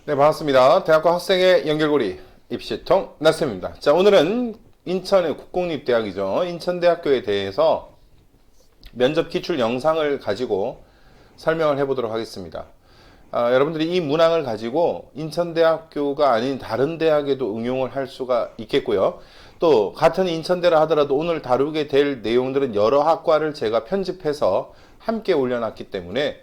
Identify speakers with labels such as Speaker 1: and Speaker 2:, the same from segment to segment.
Speaker 1: 네, 반갑습니다. 대학과 학생의 연결고리 입시통 나쌤입니다. 자, 오늘은 인천의 국공립대학이죠. 인천대학교에 대해서 면접 기출 영상을 가지고 설명을 해보도록 하겠습니다. 여러분들이 이 문항을 가지고 인천대학교가 아닌 다른 대학에도 응용을 할 수가 있겠고요. 또 같은 인천대라 하더라도 오늘 다루게 될 내용들은 여러 학과를 제가 편집해서 함께 올려놨기 때문에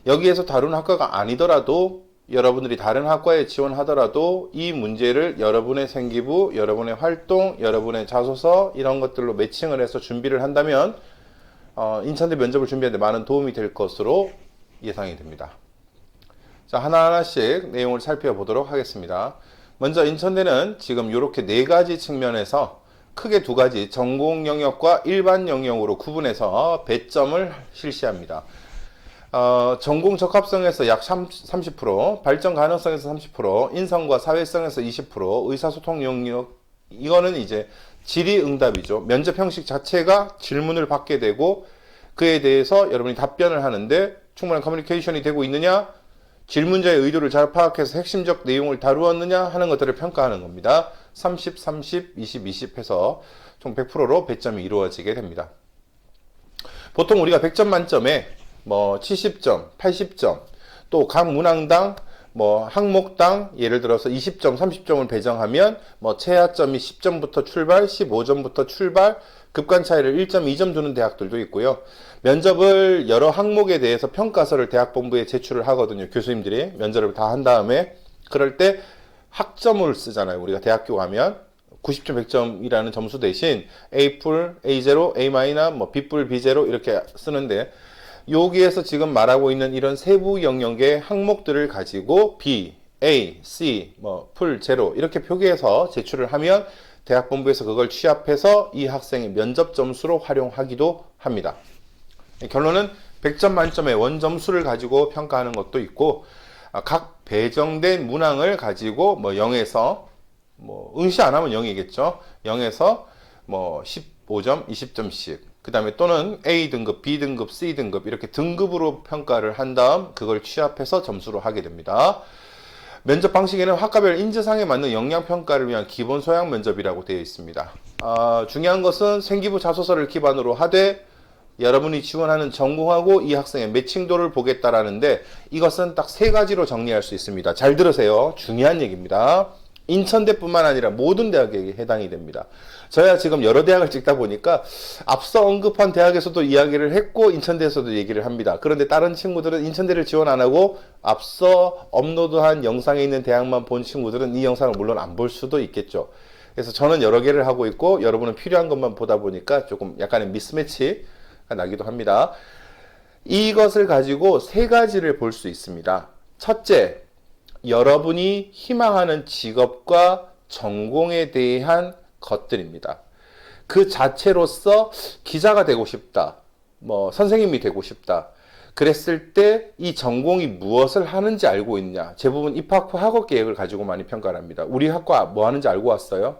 Speaker 1: 여기에서 다룬 학과가 아니더라도 여러분들이 다른 학과에 지원하더라도 이 문제를 여러분의 생기부, 여러분의 활동, 여러분의 자소서 이런 것들로 매칭을 해서 준비를 한다면 인천대 면접을 준비하는 데 많은 도움이 될 것으로 예상이 됩니다. 자, 하나하나씩 내용을 살펴보도록 하겠습니다. 먼저 인천대는 지금 이렇게 네 가지 측면에서 크게 두 가지 전공 영역과 일반 영역으로 구분해서 배점을 실시합니다. 전공 적합성에서 약 30%, 발전 가능성에서 30%, 인성과 사회성에서 20%, 의사소통 영역, 이거는 이제 질의응답이죠. 면접 형식 자체가 질문을 받게 되고 그에 대해서 여러분이 답변을 하는데 충분한 커뮤니케이션이 되고 있느냐, 질문자의 의도를 잘 파악해서 핵심적 내용을 다루었느냐 하는 것들을 평가하는 겁니다. 30, 30, 20, 20 해서 총 100%로 배점이 이루어지게 됩니다. 보통 우리가 100점 만점에 70점, 80점, 또 각 문항당 항목당 예를 들어서 20점, 30점을 배정하면 최하점이 10점부터 출발, 15점부터 출발, 급간 차이를 1점, 2점 두는 대학들도 있고요. 면접을 여러 항목에 대해서 평가서를 대학본부에 제출을 하거든요. 교수님들이 면접을 다 한 다음에 그럴 때 학점을 쓰잖아요. 우리가 대학교 가면 90점, 100점이라는 점수 대신 A 풀, A0, A-, B풀, B0 이렇게 쓰는데 여기에서 지금 말하고 있는 이런 세부 영역의 항목들을 가지고 B, A, C, 풀, 제로 이렇게 표기해서 제출을 하면 대학본부에서 그걸 취합해서 이 학생의 면접 점수로 활용하기도 합니다. 결론은 100점 만점의 원점수를 가지고 평가하는 것도 있고 각 배정된 문항을 가지고 0에서 응시 안 하면 0이겠죠. 0에서 15점, 20점씩 그 다음에 또는 A등급, B등급, C등급 이렇게 등급으로 평가를 한 다음 그걸 취합해서 점수로 하게 됩니다. 면접 방식에는 학과별 인재상에 맞는 역량평가를 위한 기본 소양 면접이라고 되어 있습니다. 중요한 것은 생기부 자소서를 기반으로 하되 여러분이 지원하는 전공하고 이 학생의 매칭도를 보겠다라는데 이것은 딱 세 가지로 정리할 수 있습니다. 잘 들으세요. 중요한 얘기입니다. 인천대뿐만 아니라 모든 대학에 해당이 됩니다. 저야 지금 여러 대학을 찍다 보니까 앞서 언급한 대학에서도 이야기를 했고 인천대에서도 얘기를 합니다. 그런데 다른 친구들은 인천대를 지원 안 하고 앞서 업로드한 영상에 있는 대학만 본 친구들은 이 영상을 물론 안 볼 수도 있겠죠. 그래서 저는 여러 개를 하고 있고 여러분은 필요한 것만 보다 보니까 조금 약간의 미스매치가 나기도 합니다. 이것을 가지고 세 가지를 볼 수 있습니다. 첫째, 여러분이 희망하는 직업과 전공에 대한 것들입니다. 그 자체로서 기자가 되고 싶다, 선생님이 되고 싶다. 그랬을 때 이 전공이 무엇을 하는지 알고 있냐. 대부분 입학 후 학업 계획을 가지고 많이 평가를 합니다. 우리 학과 뭐 하는지 알고 왔어요?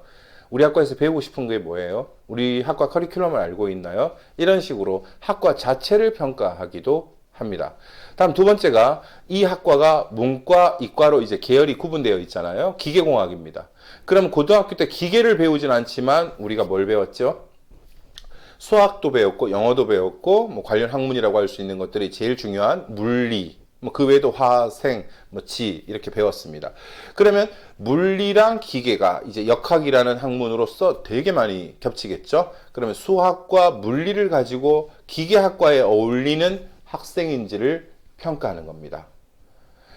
Speaker 1: 우리 학과에서 배우고 싶은 게 뭐예요? 우리 학과 커리큘럼을 알고 있나요? 이런 식으로 학과 자체를 평가하기도 합니다. 다음 두 번째가 이 학과가 문과, 이과로 이제 계열이 구분되어 있잖아요. 기계공학입니다. 그럼 고등학교 때 기계를 배우진 않지만 우리가 뭘 배웠죠? 수학도 배웠고 영어도 배웠고 관련 학문이라고 할 수 있는 것들이 제일 중요한 물리, 그 외에도 화생, 지 이렇게 배웠습니다. 그러면 물리랑 기계가 이제 역학이라는 학문으로서 되게 많이 겹치겠죠. 그러면 수학과 물리를 가지고 기계학과에 어울리는 학생인지를 평가하는 겁니다.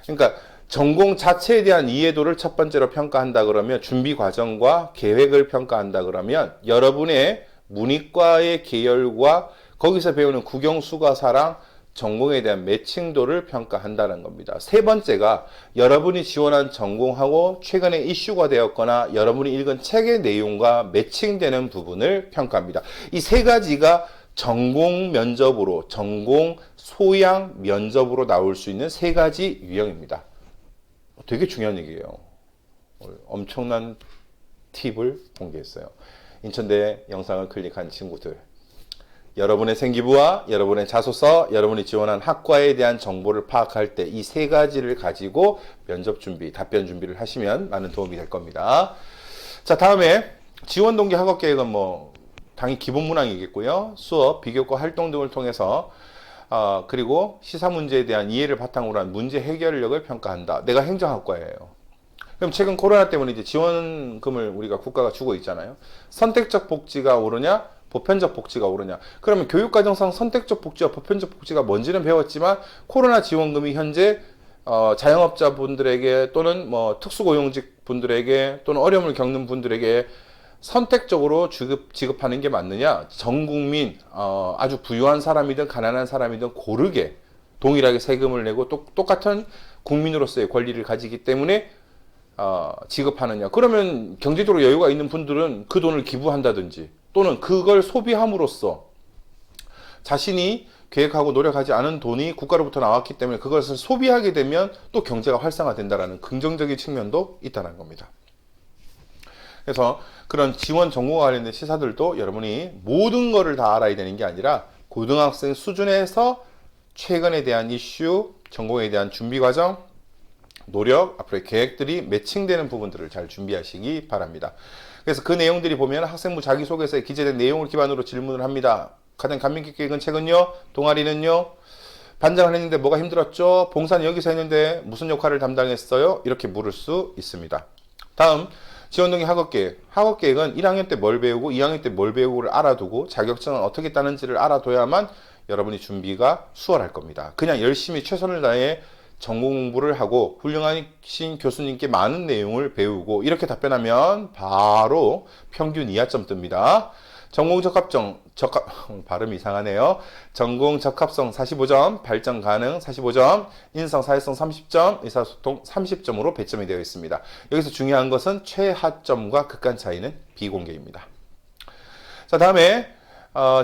Speaker 1: 그러니까 전공 자체에 대한 이해도를 첫 번째로 평가한다 그러면 준비 과정과 계획을 평가한다 그러면 여러분의 문이과의 계열과 거기서 배우는 국영수가사랑 전공에 대한 매칭도를 평가한다는 겁니다. 세 번째가 여러분이 지원한 전공하고 최근에 이슈가 되었거나 여러분이 읽은 책의 내용과 매칭되는 부분을 평가합니다. 이 세 가지가 전공 면접으로, 전공 소양 면접으로 나올 수 있는 세 가지 유형입니다. 되게 중요한 얘기예요. 엄청난 팁을 공개했어요. 인천대 영상을 클릭한 친구들. 여러분의 생기부와 여러분의 자소서, 여러분이 지원한 학과에 대한 정보를 파악할 때 이 세 가지를 가지고 면접 준비, 답변 준비를 하시면 많은 도움이 될 겁니다. 자, 다음에 지원 동기 학업 계획은 뭐 당연히 기본 문항이겠고요. 수업, 비교과 활동 등을 통해서 그리고 시사 문제에 대한 이해를 바탕으로 한 문제 해결력을 평가한다. 내가 행정학과예요. 그럼 최근 코로나 때문에 이제 지원금을 우리가 국가가 주고 있잖아요. 선택적 복지가 오르냐, 보편적 복지가 오르냐. 그러면 교육과정상 선택적 복지와 보편적 복지가 뭔지는 배웠지만 코로나 지원금이 현재 자영업자분들에게 또는 뭐 특수고용직 분들에게 또는 어려움을 겪는 분들에게 선택적으로 지급하는 게 맞느냐? 전 국민 아주 부유한 사람이든 가난한 사람이든 고르게 동일하게 세금을 내고 똑같은 국민으로서의 권리를 가지기 때문에 지급하느냐. 그러면 경제적으로 여유가 있는 분들은 그 돈을 기부한다든지 또는 그걸 소비함으로써 자신이 계획하고 노력하지 않은 돈이 국가로부터 나왔기 때문에 그것을 소비하게 되면 또 경제가 활성화된다는 긍정적인 측면도 있다는 겁니다. 그래서 그런 지원 전공과 관련된 시사들도 여러분이 모든 거를 다 알아야 되는 게 아니라 고등학생 수준에서 최근에 대한 이슈, 전공에 대한 준비 과정, 노력, 앞으로의 계획들이 매칭되는 부분들을 잘 준비하시기 바랍니다. 그래서 그 내용들이 보면 학생부 자기소개서에 기재된 내용을 기반으로 질문을 합니다. 가장 감명 깊게 읽은 책은요? 동아리는요? 반장을 했는데 뭐가 힘들었죠? 봉사는 여기서 했는데 무슨 역할을 담당했어요? 이렇게 물을 수 있습니다. 다음, 지원동기 학업계획. 학업계획은 1학년 때 뭘 배우고 2학년 때 뭘 배우고를 알아두고 자격증은 어떻게 따는지를 알아둬야만 여러분이 준비가 수월할 겁니다. 그냥 열심히 최선을 다해 전공 공부를 하고 훌륭하신 교수님께 많은 내용을 배우고 이렇게 답변하면 바로 평균 이하점 뜹니다. 전공 발음이 이상하네요. 전공 적합성 45점, 발전 가능 45점, 인성 사회성 30점, 의사소통 30점으로 배점이 되어 있습니다. 여기서 중요한 것은 최하점과 극한 차이는 비공개입니다. 자, 다음에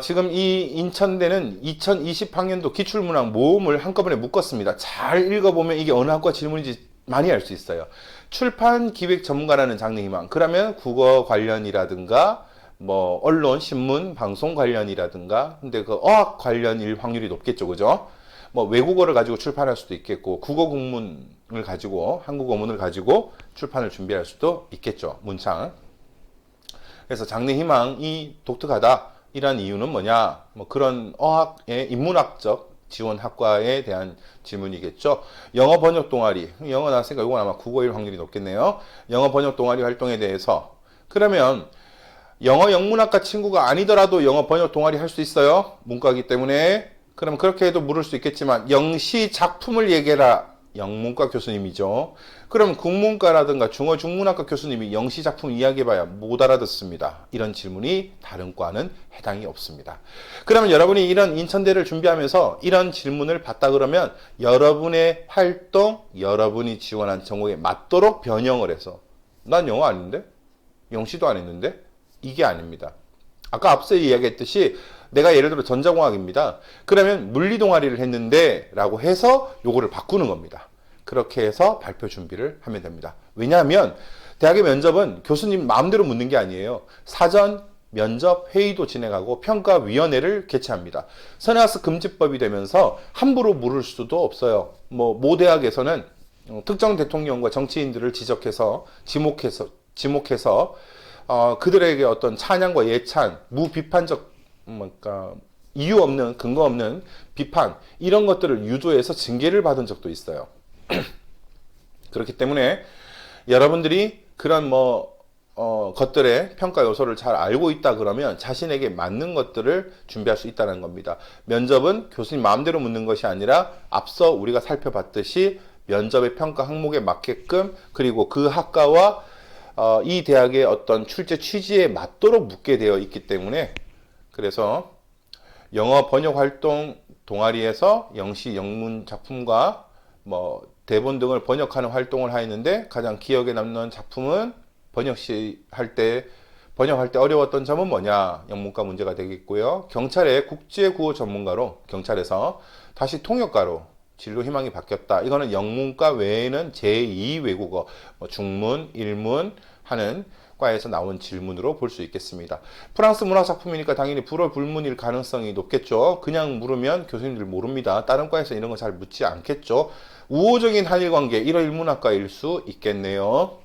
Speaker 1: 지금 이 인천대는 2020학년도 기출문항 모음을 한꺼번에 묶었습니다. 잘 읽어보면 이게 어느 학과 질문인지 많이 알 수 있어요. 출판 기획 전문가라는 장래희망. 그러면 국어 관련이라든가 뭐 언론, 신문, 방송 관련이라든가 근데 그 어학 관련일 확률이 높겠죠. 그죠? 뭐 외국어를 가지고 출판할 수도 있겠고 국어 국문을 가지고 한국어문을 가지고 출판을 준비할 수도 있겠죠. 문창. 그래서 장래희망이 독특하다. 이런 이유는 뭐냐? 뭐 그런 어학의 인문학적 지원 학과에 대한 질문이겠죠. 영어 번역 동아리. 영어 나왔으니까 이건 아마 국어일 확률이 높겠네요. 영어 번역 동아리 활동에 대해서. 그러면 영어 영문학과 친구가 아니더라도 영어 번역 동아리 할 수 있어요. 문과이기 때문에. 그럼 그렇게 해도 물을 수 있겠지만 영시 작품을 얘기해라. 영문과 교수님이죠. 그럼 국문과라든가 중어 중문학과 교수님이 영시 작품 이야기해봐야 못 알아듣습니다. 이런 질문이 다른 과는 해당이 없습니다. 그러면 여러분이 이런 인천대를 준비하면서 이런 질문을 받다 그러면 여러분의 활동, 여러분이 지원한 전공에 맞도록 변형을 해서 난 영어 아닌데? 영시도 안 했는데? 이게 아닙니다. 아까 앞서 이야기했듯이 내가 예를 들어 전자공학입니다. 그러면 물리 동아리를 했는데 라고 해서 요거를 바꾸는 겁니다. 그렇게 해서 발표 준비를 하면 됩니다. 왜냐하면 대학의 면접은 교수님 마음대로 묻는 게 아니에요. 사전 면접 회의도 진행하고 평가위원회를 개최합니다. 선행학습 금지법이 되면서 함부로 물을 수도 없어요. 모 대학에서는 특정 대통령과 정치인들을 지목해서 그들에게 어떤 찬양과 예찬, 무비판적 이유 없는 근거 없는 비판 이런 것들을 유도해서 징계를 받은 적도 있어요. 그렇기 때문에 여러분들이 그런 것들의 평가 요소를 잘 알고 있다 그러면 자신에게 맞는 것들을 준비할 수 있다는 겁니다. 면접은 교수님 마음대로 묻는 것이 아니라 앞서 우리가 살펴봤듯이 면접의 평가 항목에 맞게끔 그리고 그 학과와 이 대학의 어떤 출제 취지에 맞도록 묻게 되어 있기 때문에 그래서 영어 번역 활동 동아리에서 영시 영문 작품과 대본 등을 번역하는 활동을 하였는데 가장 기억에 남는 작품은 번역할 때 어려웠던 점은 뭐냐? 영문과 문제가 되겠고요. 경찰의 국제구호 전문가로 경찰에서 다시 통역가로 진로 희망이 바뀌었다. 이거는 영문과 외에는 제2 외국어, 중문, 일문 하는 과에서 나온 질문으로 볼 수 있겠습니다. 프랑스 문학 작품이니까 당연히 불어 불문일 가능성이 높겠죠. 그냥 물으면 교수님들 모릅니다. 다른 과에서 이런 거 잘 묻지 않겠죠. 우호적인 한일 관계, 이런 일문학과일 수 있겠네요.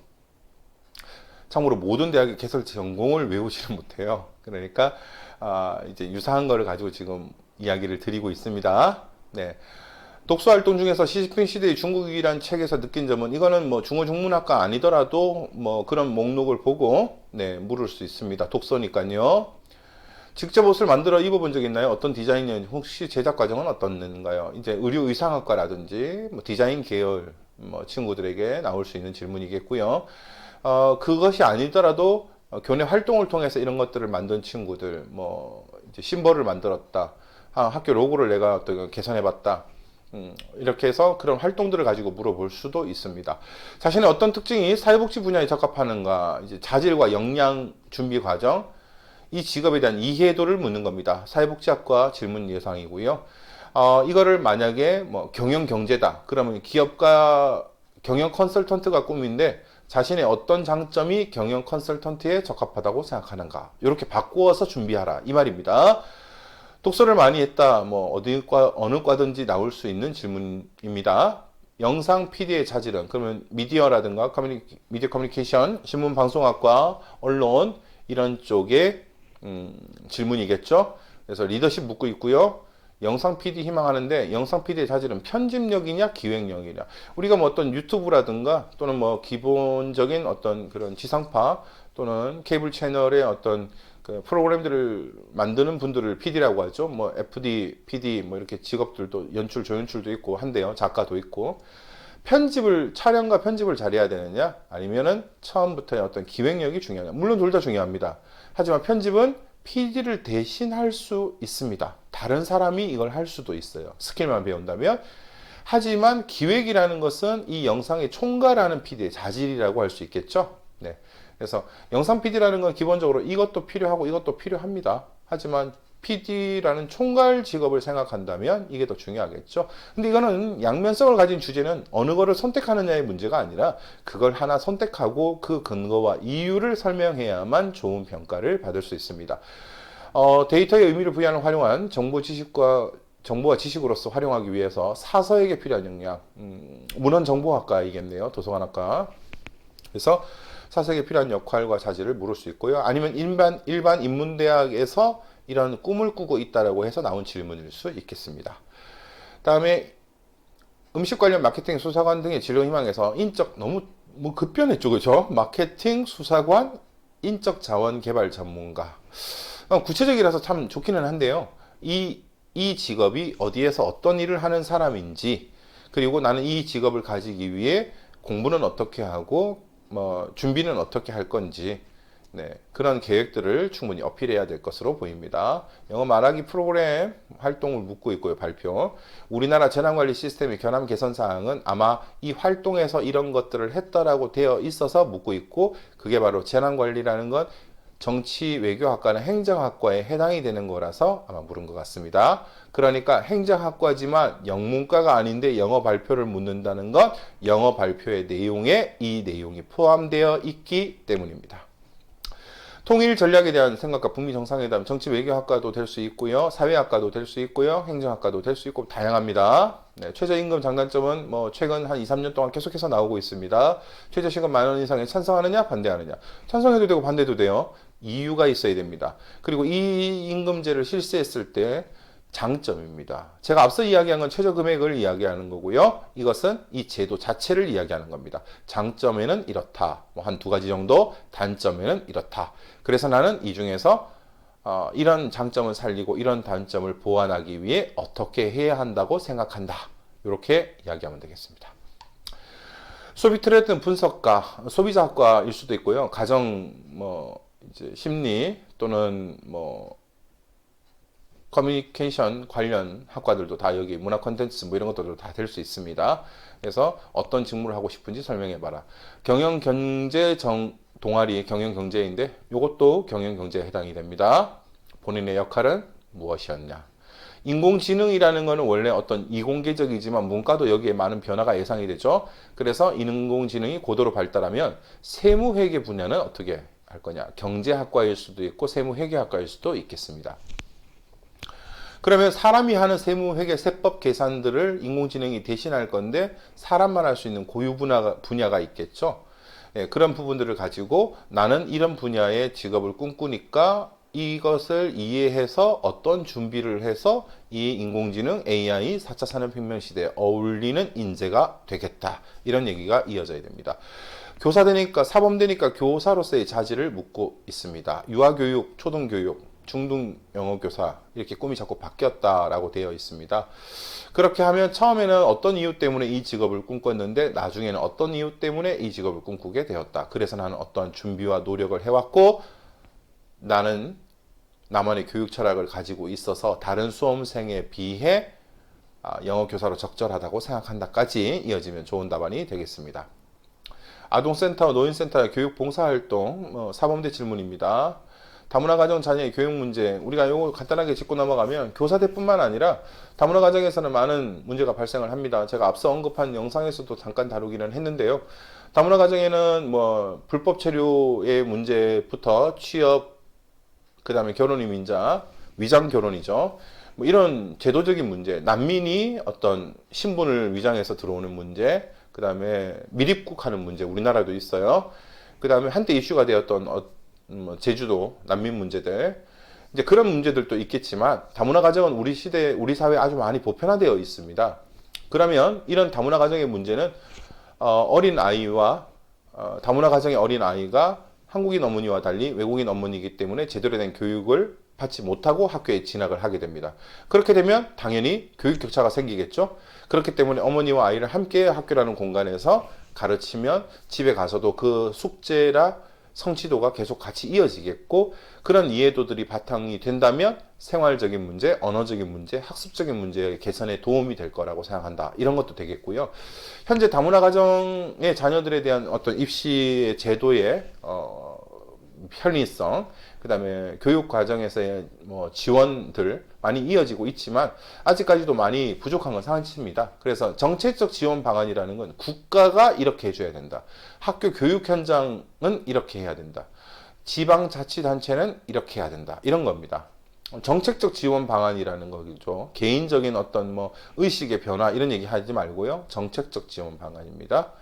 Speaker 1: 참고로 모든 대학의 개설 전공을 외우지는 못해요. 그러니까 이제 유사한 거를 가지고 지금 이야기를 드리고 있습니다. 네. 독서 활동 중에서 시진핑 시대의 중국이란 책에서 느낀 점은, 이거는 뭐 중어 중문학과 아니더라도 뭐 그런 목록을 보고 네, 물을 수 있습니다. 독서니까요. 직접 옷을 만들어 입어본 적 있나요? 어떤 디자인이었는지, 혹시 제작 과정은 어떻는가요? 이제 의류 의상학과라든지 뭐 디자인 계열 뭐 친구들에게 나올 수 있는 질문이겠고요. 그것이 아니더라도 교내 활동을 통해서 이런 것들을 만든 친구들, 뭐 이제 심벌을 만들었다, 학교 로고를 내가 어떤 개선해봤다, 이렇게 해서 그런 활동들을 가지고 물어볼 수도 있습니다. 자신의 어떤 특징이 사회복지 분야에 적합하는가, 이제 자질과 역량 준비 과정, 이 직업에 대한 이해도를 묻는 겁니다. 사회복지학과 질문 예상이고요. 이거를 만약에 뭐 경영경제다, 그러면 기업가 경영 컨설턴트가 꿈인데 자신의 어떤 장점이 경영 컨설턴트에 적합하다고 생각하는가, 이렇게 바꾸어서 준비하라, 이 말입니다. 독서를 많이 했다, 뭐 어느 과든지 나올 수 있는 질문입니다. 영상 PD의 자질은, 그러면 미디어라든가 미디어 커뮤니케이션, 신문 방송학과, 언론, 이런 쪽의 질문이겠죠. 그래서 리더십 묻고 있고요. 영상 PD 희망하는데, 영상 PD의 자질은 편집력이냐 기획력이냐. 우리가 뭐 어떤 유튜브라든가 또는 뭐 기본적인 어떤 그런 지상파 또는 케이블 채널의 어떤 그 프로그램들을 만드는 분들을 PD라고 하죠. 뭐 FD, PD 뭐 이렇게 직업들도, 연출, 조연출도 있고 한데요. 작가도 있고. 촬영과 편집을 잘해야 되느냐, 아니면은 처음부터의 어떤 기획력이 중요하냐. 물론 둘 다 중요합니다. 하지만 편집은 PD를 대신할 수 있습니다. 다른 사람이 이걸 할 수도 있어요. 스킬만 배운다면. 하지만 기획이라는 것은 이 영상의 총괄하는 PD의 자질이라고 할 수 있겠죠. 네. 그래서 영상 PD라는 건 기본적으로 이것도 필요하고 이것도 필요합니다. 하지만 PD라는 총괄 직업을 생각한다면 이게 더 중요하겠죠. 근데 이거는 양면성을 가진 주제는 어느 거를 선택하느냐의 문제가 아니라, 그걸 하나 선택하고 그 근거와 이유를 설명해야만 좋은 평가를 받을 수 있습니다. 데이터의 의미를 부여하는 활용한 정보와 지식으로서 활용하기 위해서 사서에게 필요한 역량, 문헌정보학과이겠네요. 도서관학과. 그래서 사서에게 필요한 역할과 자질을 물을 수 있고요. 아니면 일반 인문대학에서 이런 꿈을 꾸고 있다라고 해서 나온 질문일 수 있겠습니다. 다음에 음식 관련 마케팅 수사관 등의 진로 희망에서 인적, 너무 뭐 급변했죠, 그죠? 마케팅 수사관, 인적 자원 개발 전문가. 구체적이라서 참 좋기는 한데요. 이 직업이 어디에서 어떤 일을 하는 사람인지, 그리고 나는 이 직업을 가지기 위해 공부는 어떻게 하고 뭐 준비는 어떻게 할 건지, 네, 그런 계획들을 충분히 어필해야 될 것으로 보입니다. 영어 말하기 프로그램 활동을 묻고 있고요. 발표. 우리나라 재난관리 시스템의 견함 개선 사항은 아마 이 활동에서 이런 것들을 했다라고 되어 있어서 묻고 있고, 그게 바로 재난관리라는 건 정치 외교학과나 행정학과에 해당이 되는 거라서 아마 물은 것 같습니다. 그러니까 행정학과지만 영문과가 아닌데 영어 발표를 묻는다는 건 영어 발표의 내용에 이 내용이 포함되어 있기 때문입니다. 통일 전략에 대한 생각과 북미 정상회담, 정치 외교학과도 될 수 있고요. 사회학과도 될 수 있고요. 행정학과도 될 수 있고 다양합니다. 네, 최저임금 장단점은 뭐 최근 한 2, 3년 동안 계속해서 나오고 있습니다. 최저시급 10,000원 이상에 찬성하느냐 반대하느냐. 찬성해도 되고 반대도 돼요. 이유가 있어야 됩니다. 그리고 이 임금제를 실시했을 때 장점입니다. 제가 앞서 이야기한 건 최저금액을 이야기하는 거고요. 이것은 이 제도 자체를 이야기하는 겁니다. 장점에는 이렇다. 뭐 한 두 가지 정도, 단점에는 이렇다. 그래서 나는 이 중에서 이런 장점을 살리고 이런 단점을 보완하기 위해 어떻게 해야 한다고 생각한다. 이렇게 이야기하면 되겠습니다. 소비 트렌드 분석가, 소비자학과일 수도 있고요. 가정, 이제 심리 또는 커뮤니케이션 관련 학과들도 다, 여기 문화 콘텐츠 이런 것들도 다 될 수 있습니다. 그래서 어떤 직무를 하고 싶은지 설명해봐라. 경영경제 동아리 경영경제인데 이것도 경영경제에 해당이 됩니다. 본인의 역할은 무엇이었냐. 인공지능이라는 것은 원래 어떤 이공계적이지만 문과도 여기에 많은 변화가 예상이 되죠. 그래서 인공지능이 고도로 발달하면 세무회계 분야는 어떻게 진학할 거냐? 경제학과일 수도 있고 세무회계학과일 수도 있겠습니다. 그러면 사람이 하는 세무회계 세법 계산들을 인공지능이 대신할 건데 사람만 할 수 있는 고유 분야가 있겠죠. 예, 그런 부분들을 가지고 나는 이런 분야의 직업을 꿈꾸니까 이것을 이해해서 어떤 준비를 해서 이 인공지능 AI 4차 산업혁명 시대에 어울리는 인재가 되겠다. 이런 얘기가 이어져야 됩니다. 교사 되니까 사범 되니까 교사로서의 자질을 묻고 있습니다. 유아교육, 초등교육, 중등 영어교사 이렇게 꿈이 자꾸 바뀌었다라고 되어 있습니다. 그렇게 하면 처음에는 어떤 이유 때문에 이 직업을 꿈꿨는데 나중에는 어떤 이유 때문에 이 직업을 꿈꾸게 되었다. 그래서 나는 어떠한 준비와 노력을 해왔고 나는 나만의 교육 철학을 가지고 있어서 다른 수험생에 비해 영어교사로 적절하다고 생각한다까지 이어지면 좋은 답안이 되겠습니다. 아동센터, 노인센터, 교육봉사활동, 사범대 질문입니다. 다문화 가정 자녀의 교육 문제, 우리가 이거 간단하게 짚고 넘어가면 교사대뿐만 아니라 다문화 가정에서는 많은 문제가 발생을 합니다. 제가 앞서 언급한 영상에서도 잠깐 다루기는 했는데요. 다문화 가정에는 불법 체류의 문제부터 취업, 그 다음에 결혼 이민자, 위장 결혼이죠. 이런 제도적인 문제, 난민이 어떤 신분을 위장해서 들어오는 문제, 그 다음에 미입국하는 문제, 우리나라도 있어요. 그 다음에 한때 이슈가 되었던 제주도 난민 문제들, 이제 그런 문제들도 있겠지만 다문화 가정은 우리 시대, 우리 사회에 아주 많이 보편화되어 있습니다. 그러면 이런 다문화 가정의 문제는 어린 아이와 다문화 가정의 어린 아이가 한국인 어머니와 달리 외국인 어머니이기 때문에 제대로 된 교육을 받지 못하고 학교에 진학을 하게 됩니다. 그렇게 되면 당연히 교육 격차가 생기겠죠. 그렇기 때문에 어머니와 아이를 함께 학교라는 공간에서 가르치면 집에 가서도 그 숙제라 성취도가 계속 같이 이어지겠고, 그런 이해도들이 바탕이 된다면 생활적인 문제, 언어적인 문제, 학습적인 문제의 개선에 도움이 될 거라고 생각한다. 이런 것도 되겠고요. 현재 다문화 가정의 자녀들에 대한 어떤 입시 제도의 편의성, 그 다음에 교육 과정에서의 지원들 많이 이어지고 있지만 아직까지도 많이 부족한 건 사실입니다. 그래서 정책적 지원 방안이라는 건 국가가 이렇게 해줘야 된다. 학교 교육 현장은 이렇게 해야 된다. 지방자치단체는 이렇게 해야 된다. 이런 겁니다. 정책적 지원 방안이라는 거죠. 개인적인 어떤 의식의 변화 이런 얘기 하지 말고요. 정책적 지원 방안입니다.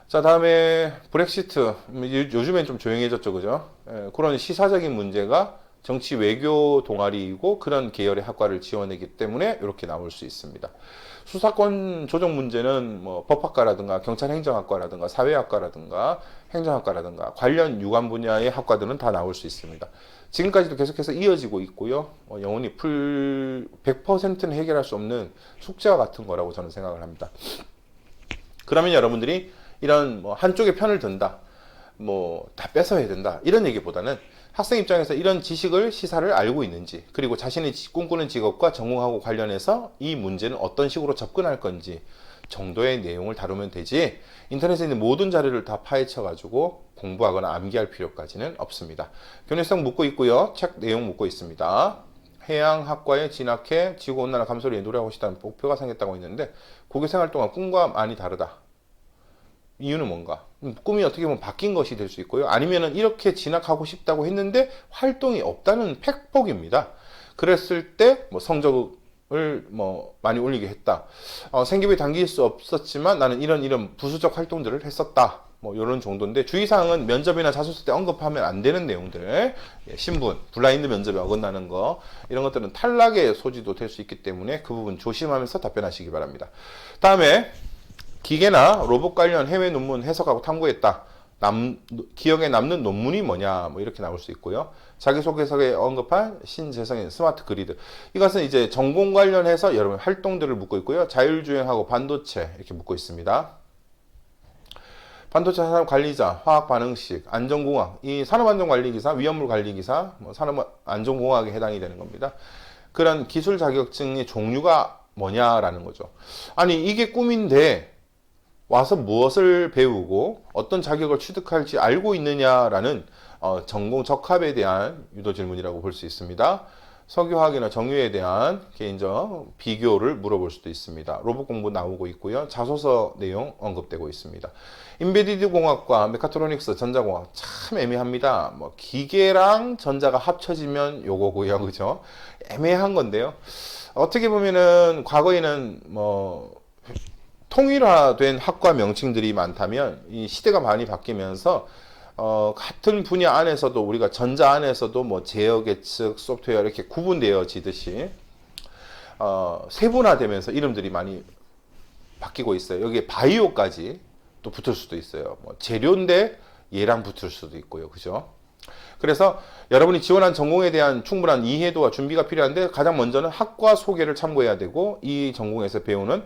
Speaker 1: 자, 다음에 브렉시트. 요즘엔 좀 조용해졌죠, 그죠? 그런 시사적인 문제가 정치 외교 동아리이고 그런 계열의 학과를 지원하기 때문에 이렇게 나올 수 있습니다. 수사권 조정 문제는 법학과라든가 경찰행정학과라든가 사회학과라든가 행정학과라든가 관련 유관 분야의 학과들은 다 나올 수 있습니다. 지금까지도 계속해서 이어지고 있고요. 영원히 100%는 해결할 수 없는 숙제와 같은 거라고 저는 생각을 합니다. 그러면 여러분들이 이런 한쪽의 편을 든다, 다 뺏어야 된다 이런 얘기보다는 학생 입장에서 이런 지식을 시사를 알고 있는지, 그리고 자신이 꿈꾸는 직업과 전공하고 관련해서 이 문제는 어떤 식으로 접근할 건지 정도의 내용을 다루면 되지, 인터넷에 있는 모든 자료를 다 파헤쳐 가지고 공부하거나 암기할 필요까지는 없습니다. 교내성 묻고 있고요. 책 내용 묻고 있습니다. 해양학과에 진학해 지구온난화 감소를 노력하고 싶다는 목표가 생겼다고 했는데 고교생활 동안 꿈과 많이 다르다. 이유는 뭔가? 꿈이 어떻게 보면 바뀐 것이 될 수 있고요. 아니면은 이렇게 진학하고 싶다고 했는데 활동이 없다는 팩폭입니다. 그랬을 때 성적을 많이 올리게 했다. 생계비에 당길 수 없었지만 나는 이런 부수적 활동들을 했었다. 이런 정도인데 주의사항은 면접이나 자소서 때 언급하면 안 되는 내용들, 신분, 블라인드 면접에 어긋나는 거 이런 것들은 탈락의 소지도 될 수 있기 때문에 그 부분 조심하면서 답변하시기 바랍니다. 다음에 기계나 로봇 관련 해외 논문 해석하고 탐구했다. 기억에 남는 논문이 뭐냐, 이렇게 나올 수 있고요. 자기소개서에 언급한 신재성인 스마트 그리드. 이것은 이제 전공 관련해서 여러분 활동들을 묻고 있고요. 자율주행하고 반도체 이렇게 묻고 있습니다. 반도체 산업 관리자, 화학 반응식, 안전공학, 이 산업안전관리기사, 위험물 관리기사, 산업안전공학에 해당이 되는 겁니다. 그런 기술 자격증의 종류가 뭐냐라는 거죠. 아니, 이게 꿈인데 와서 무엇을 배우고 어떤 자격을 취득할지 알고 있느냐라는 전공 적합에 대한 유도 질문이라고 볼 수 있습니다. 석유화학이나 정유에 대한 개인적 비교를 물어볼 수도 있습니다. 로봇 공부 나오고 있고요. 자소서 내용 언급되고 있습니다. 인베디드 공학과 메카트로닉스 전자공학 참 애매합니다. 뭐 기계랑 전자가 합쳐지면 요거고요. 그죠? 애매한 건데요. 어떻게 보면은 과거에는 뭐 통일화된 학과 명칭들이 많다면 이 시대가 많이 바뀌면서 같은 분야 안에서도 우리가 전자 안에서도 뭐 제어 계측 소프트웨어 이렇게 구분되어지듯이 세분화되면서 이름들이 많이 바뀌고 있어요. 여기에 바이오까지 또 붙을 수도 있어요. 뭐 재료인데 얘랑 붙을 수도 있고요. 그죠? 그래서 여러분이 지원한 전공에 대한 충분한 이해도와 준비가 필요한데 가장 먼저는 학과 소개를 참고해야 되고 이 전공에서 배우는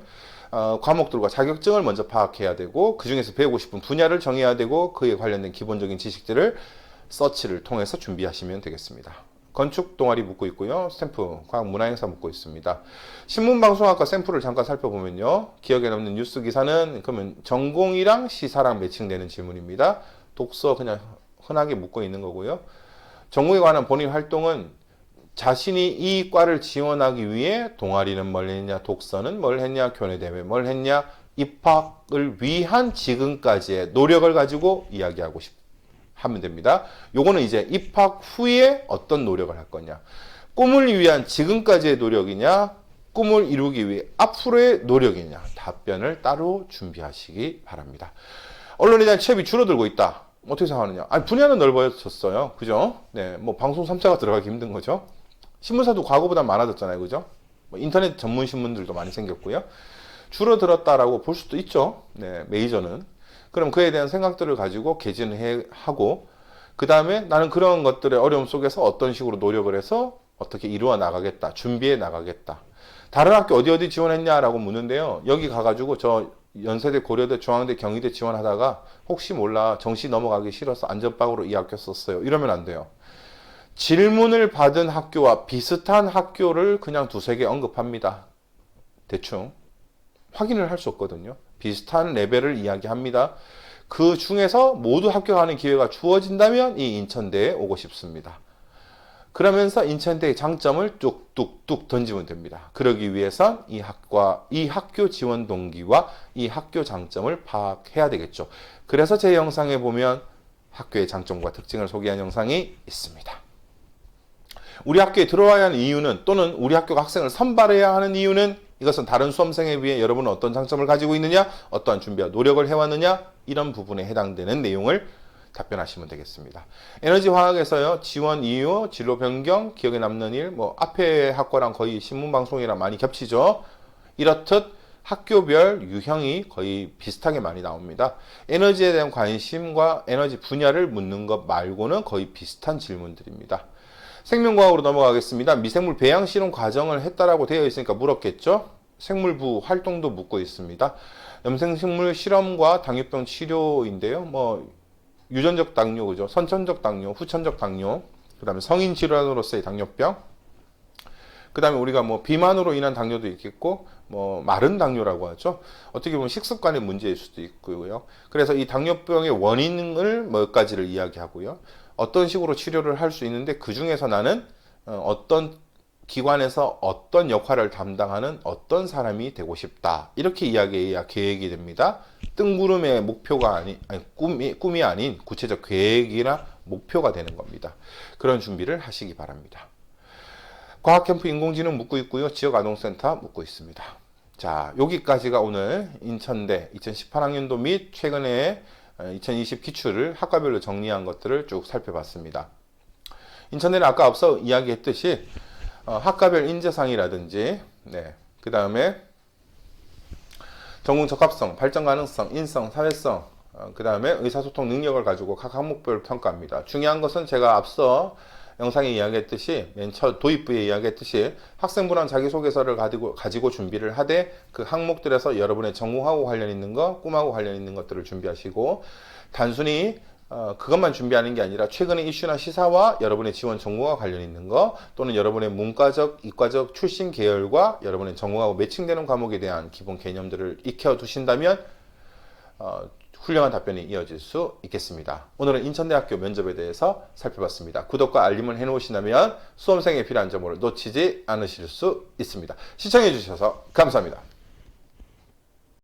Speaker 1: 과목들과 자격증을 먼저 파악해야 되고 그 중에서 배우고 싶은 분야를 정해야 되고 그에 관련된 기본적인 지식들을 서치를 통해서 준비하시면 되겠습니다. 건축 동아리 묻고 있고요. 스탬프 과학 문화행사 묻고 있습니다. 신문방송학과 샘플을 잠깐 살펴보면요. 기억에 남는 뉴스 기사는 그러면 전공이랑 시사랑 매칭되는 질문입니다. 독서 그냥 흔하게 묻고 있는 거고요. 전공에 관한 본인 활동은 자신이 이 과를 지원하기 위해 동아리는 뭘 했냐, 독서는 뭘 했냐, 교내대회 뭘 했냐, 입학을 위한 지금까지의 노력을 가지고 이야기하고 하면 됩니다. 요거는 이제 입학 후에 어떤 노력을 할 거냐. 꿈을 위한 지금까지의 노력이냐, 꿈을 이루기 위해 앞으로의 노력이냐. 답변을 따로 준비하시기 바랍니다. 언론에 대한 취업이 줄어들고 있다. 어떻게 생각하느냐. 아니, 분야는 넓어졌어요. 그죠? 네, 뭐 방송 3사가 들어가기 힘든 거죠. 신문사도 과거보다 많아졌잖아요. 그죠? 뭐 인터넷 전문 신문들도 많이 생겼고요. 줄어들었다라고 볼 수도 있죠. 네, 메이저는. 그럼 그에 대한 생각들을 가지고 개진을 하고 그 다음에 나는 그런 것들의 어려움 속에서 어떤 식으로 노력을 해서 어떻게 이루어 나가겠다. 준비해 나가겠다. 다른 학교 어디 지원했냐라고 묻는데요. 여기 가가지고 저 연세대, 고려대, 중앙대, 경희대 지원하다가 혹시 몰라 정시 넘어가기 싫어서 안전빵으로 이 학교 썼어요. 이러면 안 돼요. 질문을 받은 학교와 비슷한 학교를 그냥 두세 개 언급합니다. 대충 확인을 할 수 없거든요. 비슷한 레벨을 이야기합니다. 그 중에서 모두 합격하는 기회가 주어진다면 이 인천대에 오고 싶습니다. 그러면서 인천대의 장점을 뚝뚝뚝 던지면 됩니다. 그러기 위해선 이 학교 지원 동기와 이 학교 장점을 파악해야 되겠죠. 그래서 제 영상에 보면 학교의 장점과 특징을 소개한 영상이 있습니다. 우리 학교에 들어와야 하는 이유는 또는 우리 학교가 학생을 선발해야 하는 이유는 이것은 다른 수험생에 비해 여러분은 어떤 장점을 가지고 있느냐, 어떠한 준비와 노력을 해왔느냐 이런 부분에 해당되는 내용을 답변하시면 되겠습니다. 에너지 화학에서요. 지원 이유, 진로 변경, 기억에 남는 일, 뭐 앞에 학과랑 거의 신문방송이랑 많이 겹치죠. 이렇듯 학교별 유형이 거의 비슷하게 많이 나옵니다. 에너지에 대한 관심과 에너지 분야를 묻는 것 말고는 거의 비슷한 질문들입니다. 생명과학으로 넘어가겠습니다. 미생물 배양 실험 과정을 했다라고 되어 있으니까 물었겠죠. 생물부 활동도 묻고 있습니다. 염생식물 실험과 당뇨병 치료인데요. 뭐 유전적 당뇨, 그죠? 선천적 당뇨, 후천적 당뇨, 그 다음에 성인 질환으로서의 당뇨병, 그 다음에 우리가 뭐 비만으로 인한 당뇨도 있겠고, 뭐 마른 당뇨라고 하죠. 어떻게 보면 식습관의 문제일 수도 있고요. 그래서 이 당뇨병의 원인을 몇 가지를 이야기하고요. 어떤 식으로 치료를 할 수 있는데 그 중에서 나는 어떤 기관에서 어떤 역할을 담당하는 어떤 사람이 되고 싶다. 이렇게 이야기해야 계획이 됩니다. 뜬구름의 목표가 꿈이 아닌 구체적 계획이나 목표가 되는 겁니다. 그런 준비를 하시기 바랍니다. 과학캠프 인공지능 묻고 있고요. 지역아동센터 묻고 있습니다. 자, 여기까지가 오늘 인천대 2018학년도 및 최근에 2020 기출을 학과별로 정리한 것들을 쭉 살펴봤습니다. 인천대는 아까 앞서 이야기했듯이 학과별 인재상이라든지 그 다음에 전공 적합성, 발전 가능성, 인성, 사회성, 그 다음에 의사소통 능력을 가지고 각 항목별 평가합니다. 중요한 것은 제가 앞서 영상에 이야기했듯이 맨 첫 도입부에 이야기했듯이 학생부랑 자기소개서를 가지고 준비를 하되 그 항목들에서 여러분의 전공하고 관련 있는 것, 꿈하고 관련 있는 것들을 준비하시고 단순히 그것만 준비하는 게 아니라 최근의 이슈나 시사와 여러분의 지원 전공과 관련 있는 것 또는 여러분의 문과적, 이과적 출신 계열과 여러분의 전공하고 매칭되는 과목에 대한 기본 개념들을 익혀 두신다면 훌륭한 답변이 이어질 수 있겠습니다. 오늘은 인천대학교 면접에 대해서 살펴봤습니다. 구독과 알림을 해놓으시다면 수험생에 필요한 정보를 놓치지 않으실 수 있습니다. 시청해 주셔서 감사합니다.